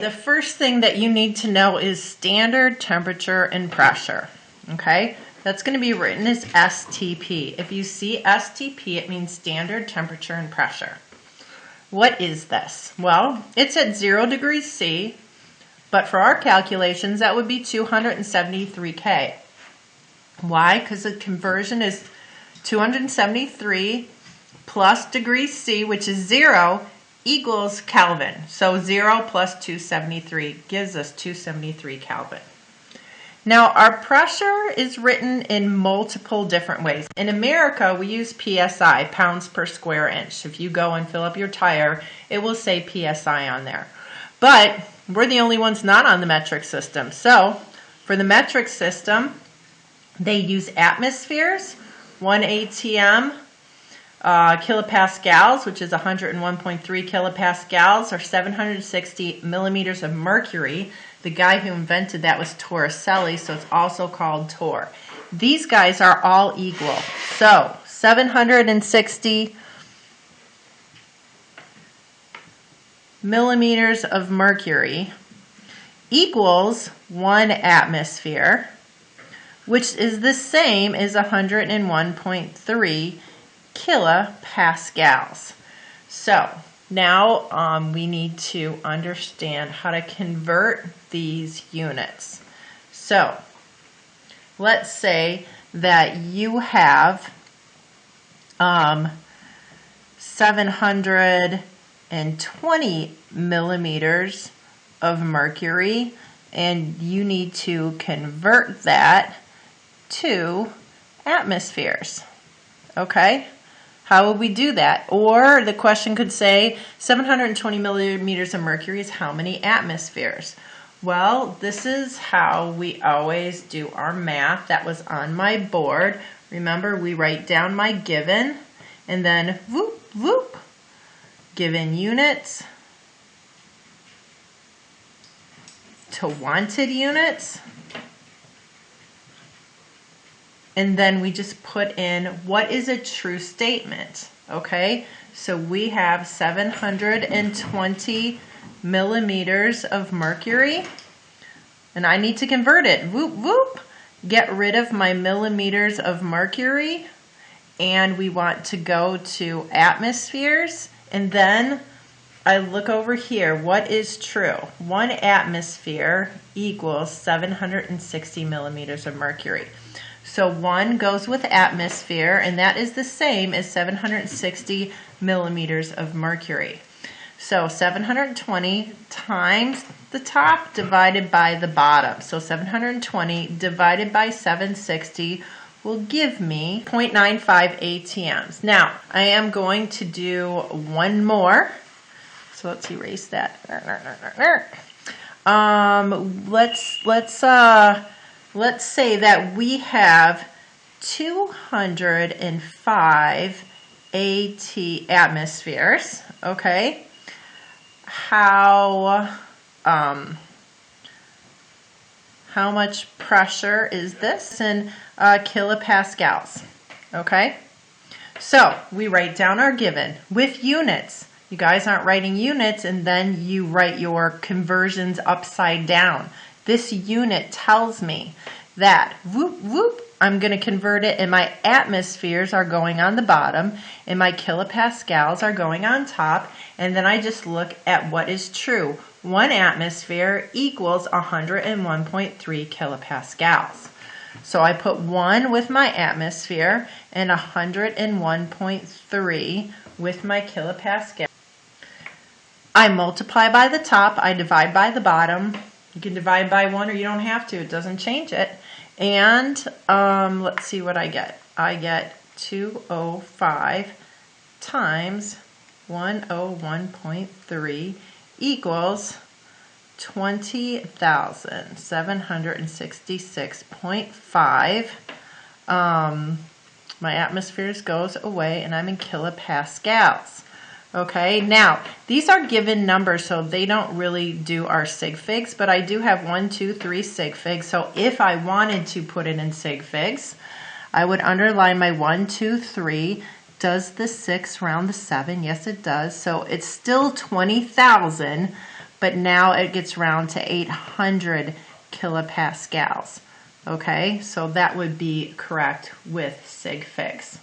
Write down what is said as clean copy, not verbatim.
The first thing that you need to know is standard temperature and pressure, okay? That's going to be written as STP. If you see STP, it means standard temperature and pressure. What is this? Well, it's at 0 degrees C, but for our calculations, that would be 273 K. Why? Because the conversion is 273 plus degrees C, which is 0, equals Kelvin. So 0 plus 273 gives us 273 Kelvin. Now our pressure is written in multiple different ways. In America, we use PSI, pounds per square inch. If you go and fill up your tire, it will say PSI on there. But we're the only ones not on the metric system. So for the metric system, they use atmospheres, 1 atm, kilopascals, which is 101.3 kilopascals, or 760 millimeters of mercury. The guy who invented that was Torricelli, so it's also called torr. These guys are all equal. So 760 millimeters of mercury equals 1 atmosphere, which is the same as 101.3 kilopascals. So now we need to understand how to convert these units. So let's say that you have 720 millimeters of mercury, and you need to convert that to atmospheres. Okay? How would we do that? Or the question could say 720 millimeters of mercury is how many atmospheres? Well, this is how we always do our math. That was on my board. Remember, we write down my given and then whoop, whoop, given units to wanted units. And then we just put in what is a true statement, okay? So we have 720 millimeters of mercury, and I need to convert it. Whoop, whoop. Get rid of my millimeters of mercury, and we want to go to atmospheres, and then I look over here. What is true? 1 atmosphere equals 760 millimeters of mercury. So 1 goes with atmosphere, and that is the same as 760 millimeters of mercury. So 720 times the top divided by the bottom. So 720 divided by 760 will give me 0.95 ATMs. Now, I am going to do one more. So let's erase that. Let's say that we have 205 atmospheres, okay? How much pressure is this in kilopascals, okay? So we write down our given with units. You guys aren't writing units and then you write your conversions upside down. This unit tells me that, whoop, whoop, I'm going to convert it, and my atmospheres are going on the bottom, and my kilopascals are going on top, and then I just look at what is true. 1 atmosphere equals 101.3 kilopascals. So I put 1 with my atmosphere and 101.3 with my kilopascal. I multiply by the top, I divide by the bottom. You can divide by 1 or you don't have to. It doesn't change it. And let's see what I get. I get 205 times 101.3 equals 20,766.5. My atmospheres goes away and I'm in kilopascals. Okay, now these are given numbers, so they don't really do our sig figs, but I do have 1, 2, 3 sig figs. So if I wanted to put it in sig figs, I would underline my 1, 2, 3. Does the 6 round the 7? Yes, it does. So it's still 20,000, but now it gets round to 800 kilopascals. Okay, so that would be correct with sig figs.